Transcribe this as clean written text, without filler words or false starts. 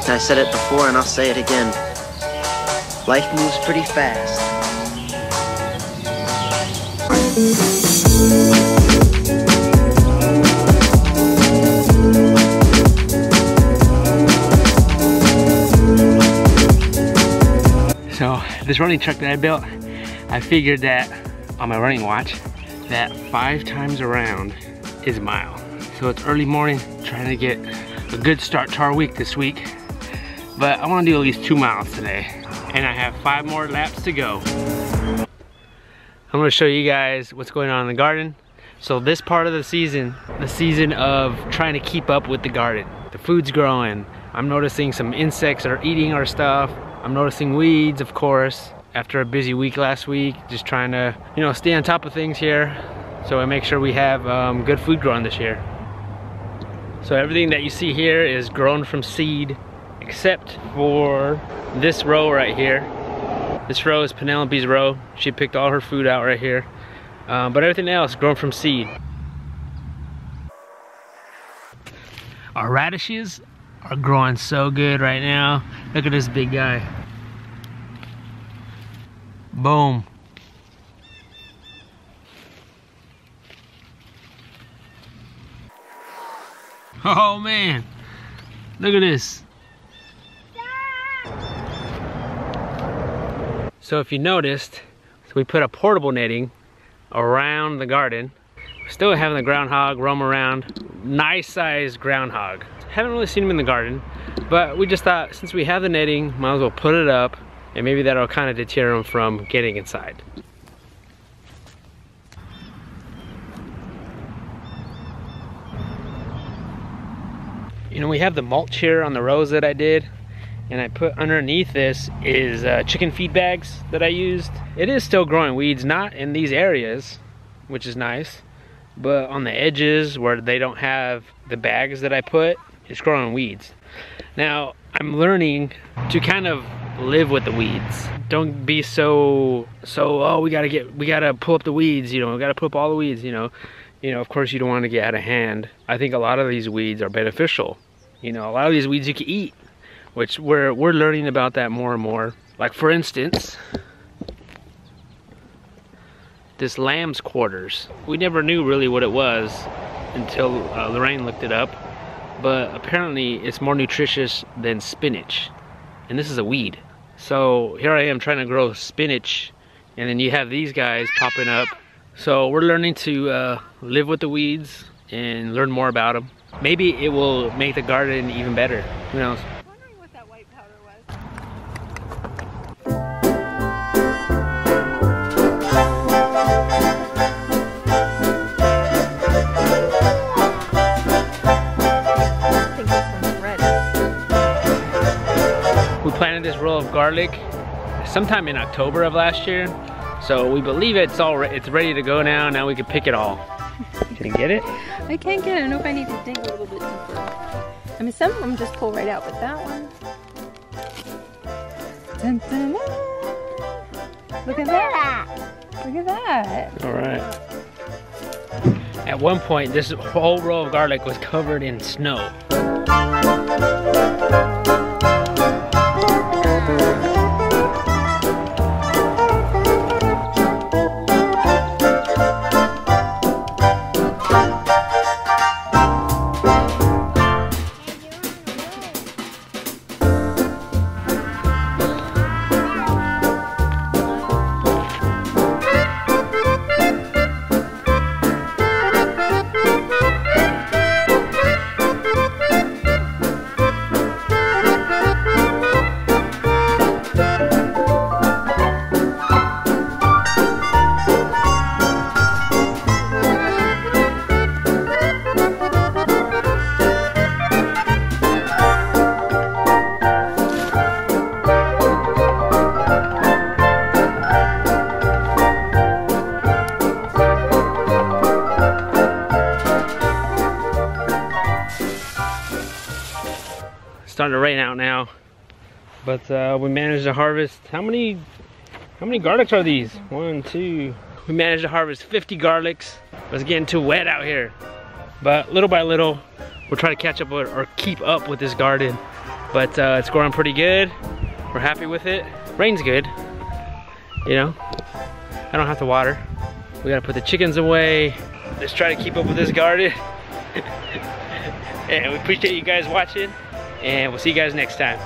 I said it before and I'll say it again. Life moves pretty fast. So this running truck that I built, I figured that on my running watch that 5 times around is a mile. So it's early morning, trying to get a good start to our week this week. But I want to do at least 2 miles today, and I have 5 more laps to go. I'm going to show you guys what's going on in the garden. So this part of the season of trying to keep up with the garden. The food's growing. I'm noticing some insects are eating our stuff. I'm noticing weeds, of course, after a busy week last week. Just trying to, you know, stay on top of things here so I make sure we have good food growing this year. So everything that you see here is grown from seed, except for this row right here. This row is Penelope's row. She picked all her food out right here. But everything else grown from seed. Our radishes are growing so good right now. Look at this big guy. Boom. Oh man, look at this. So if you noticed, we put a portable netting around the garden. We're still having the groundhog roam around. Nice sized groundhog. Haven't really seen him in the garden, but we just thought since we have the netting, might as well put it up, and maybe that'll kind of deter him from getting inside. You know, we have the mulch here on the rows that I did, and I put underneath this is chicken feed bags that I used. It is still growing weeds, not in these areas, which is nice, but on the edges where they don't have the bags that I put, it's growing weeds. Now, I'm learning to kind of live with the weeds. Don't be so oh, we gotta pull up the weeds, you know, we gotta pull up all the weeds, you know. Of course you don't want to get out of hand. I think a lot of these weeds are beneficial. You know, a lot of these weeds you can eat, which we're learning about that more and more. Like for instance, this lamb's quarters. We never knew really what it was until Lorraine looked it up, but apparently it's more nutritious than spinach, and this is a weed. So here I am trying to grow spinach, and then you have these guys popping up. So we're learning to live with the weeds and learn more about them. Maybe it will make the garden even better. Who knows? I'm wondering what that white powder was. I think this one's red. We planted this row of garlic sometime in October of last year. So we believe it's ready to go now. Now we can pick it all. Can you get it? I can't get it. I don't know if I need to dig a little bit deeper. I mean, some of them just pull right out, but that one. Dun, dun, dun. Look at that. Look at that. All right. At one point, this whole row of garlic was covered in snow. Starting to rain out now, but we managed to harvest how many garlics are these? 1, 2. We managed to harvest 50 garlics. It's getting too wet out here, but little by little we'll try to catch up or keep up with this garden but it's growing pretty good. We're happy with it. Rain's good, you know. I don't have to water. We gotta put the chickens away. Let's try to keep up with this garden. And we appreciate you guys watching, and we'll see you guys next time.